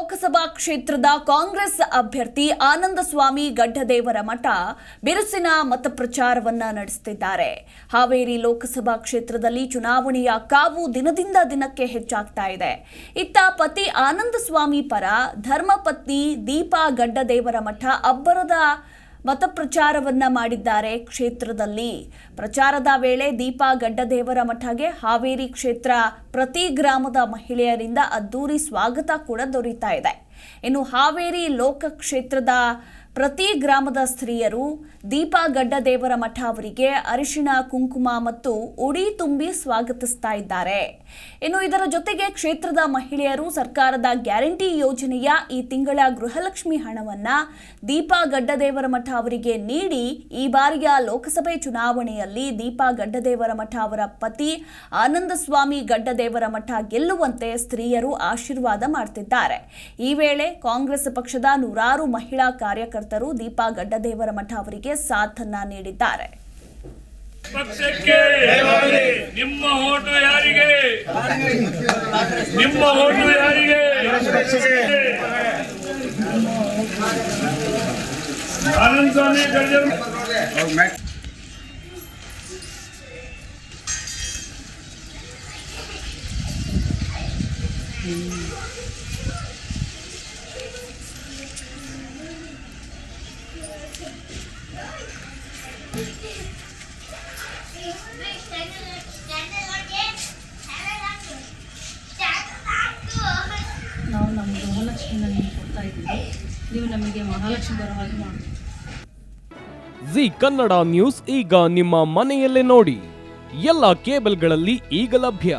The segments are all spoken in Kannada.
ಲೋಕಸಭಾ ಕ್ಷೇತ್ರದ ಕಾಂಗ್ರೆಸ್ ಅಭ್ಯರ್ಥಿ ಆನಂದಸ್ವಾಮಿ ಗಡ್ಡದೇವರ ಮಠ ಬಿರುಸಿನ ಮತಪ್ರಚಾರವನ್ನ ನಡೆಸುತ್ತಿದ್ದಾರೆ. ಹಾವೇರಿ ಲೋಕಸಭಾ ಕ್ಷೇತ್ರದಲ್ಲಿ ಚುನಾವಣೆಯ ಕಾವು ದಿನದಿಂದ ದಿನಕ್ಕೆ ಹೆಚ್ಚಾಗ್ತಾ ಇದೆ. ಇತ್ತ ಪತಿ ಆನಂದಸ್ವಾಮಿ ಪರ ಧರ್ಮಪತ್ನಿ ದೀಪಾ ಗಡ್ಡದೇವರ ಮಠ ಅಬ್ಬರದ ಮತಪ್ರಚಾರವನ್ನ ಮಾಡಿದ್ದಾರೆ. ಕ್ಷೇತ್ರದಲ್ಲಿ ಪ್ರಚಾರದ ವೇಳೆ ದೀಪಾ ಗಡ್ಡದೇವರ ಮಠಗೆ ಹಾವೇರಿ ಕ್ಷೇತ್ರ ಪ್ರತಿ ಗ್ರಾಮದ ಮಹಿಳೆಯರಿಂದ ಅದ್ದೂರಿ ಸ್ವಾಗತ ಕೂಡ ದೊರೆಯುತ್ತಾ ಇದೆ. ಇನ್ನು ಹಾವೇರಿ ಲೋಕ ಕ್ಷೇತ್ರದ ಪ್ರತಿ ಗ್ರಾಮದ ಸ್ತ್ರೀಯರು ದೀಪಾ ಗಡ್ಡದೇವರ ಮಠ ಅವರಿಗೆ ಅರಿಶಿಣ ಕುಂಕುಮ ಮತ್ತು ಉಡಿ ತುಂಬಿ ಸ್ವಾಗತಿಸ್ತಾ ಇದ್ದಾರೆ. ಇನ್ನು ಇದರ ಜೊತೆಗೆ ಕ್ಷೇತ್ರದ ಮಹಿಳೆಯರು ಸರ್ಕಾರದ ಗ್ಯಾರಂಟಿ ಯೋಜನೆಯ ಈ ತಿಂಗಳ ಗೃಹಲಕ್ಷ್ಮಿ ಹಣವನ್ನ ದೀಪಾ ಗಡ್ಡದೇವರ ಮಠ ಅವರಿಗೆ ನೀಡಿ ಈ ಬಾರಿಯ ಲೋಕಸಭೆ ಚುನಾವಣೆಯಲ್ಲಿ ದೀಪಾ ಗಡ್ಡದೇವರ ಮಠ ಅವರ ಪತಿ ಆನಂದಸ್ವಾಮಿ ಗಡ್ಡದೇವರ ಮಠ ಗೆಲ್ಲುವಂತೆ ಸ್ತ್ರೀಯರು ಆಶೀರ್ವಾದ ಮಾಡ್ತಿದ್ದಾರೆ. ಈ ವೇಳೆ ಕಾಂಗ್ರೆಸ್ ಪಕ್ಷದ ನೂರಾರು ಮಹಿಳಾ ಕಾರ್ಯಕರ್ತರು ದೀಪಾ ಗಡ್ಡದೇವರ ಮಠ ಅವರಿಗೆ ಸಾಥನ್ನ ನೀಡಿದ್ದಾರೆ. ಪಕ್ಷಕ್ಕೆ ನಿಮ್ಮ ಓಟು ಯಾರಿಗೆ? ನಿಮ್ಮ ಓಟು ಯಾರಿಗೆ? ಆನಂದಸ್ವಾಮಿ ಗಡ್ಡದೇವರ ನಾವು ನಮ್ಮ ಗೃಹಲಕ್ಷ್ಮಿನ ನಿಮಗೆ ಕೊಡ್ತಾ ಇದ್ದೀವಿ. ನೀವು ನಮಗೆ ಮಹಾಲಕ್ಷ್ಮಿ ಬರೋ ಹಾಗೆ ಮಾಡಿ. ಜಿ ಕನ್ನಡ ನ್ಯೂಸ್ ಈಗ ನಿಮ್ಮ ಮನೆಯಲ್ಲೇ ನೋಡಿ. ಎಲ್ಲ ಕೇಬಲ್ಗಳಲ್ಲಿ ಈಗ ಲಭ್ಯ.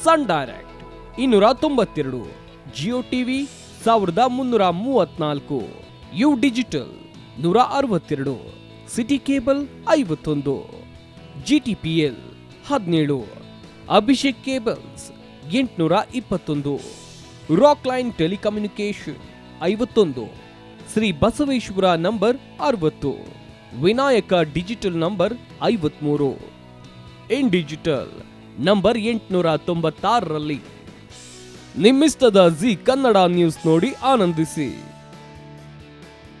Sun Direct 292, Jio TV 1334, U digital 162, city cable 51, GTPL 17, Abhishek cables 821, Rockline telecommunication 51, Shri Basaveshwara number 60, Vinayaka digital number 53, in digital number 896ರಲ್ಲಿ ನಿಮ್ಮಿಸ್ತದ ಜಿ ಕನ್ನಡ ನ್ಯೂಸ್ ನೋಡಿ ಆನಂದಿಸಿ.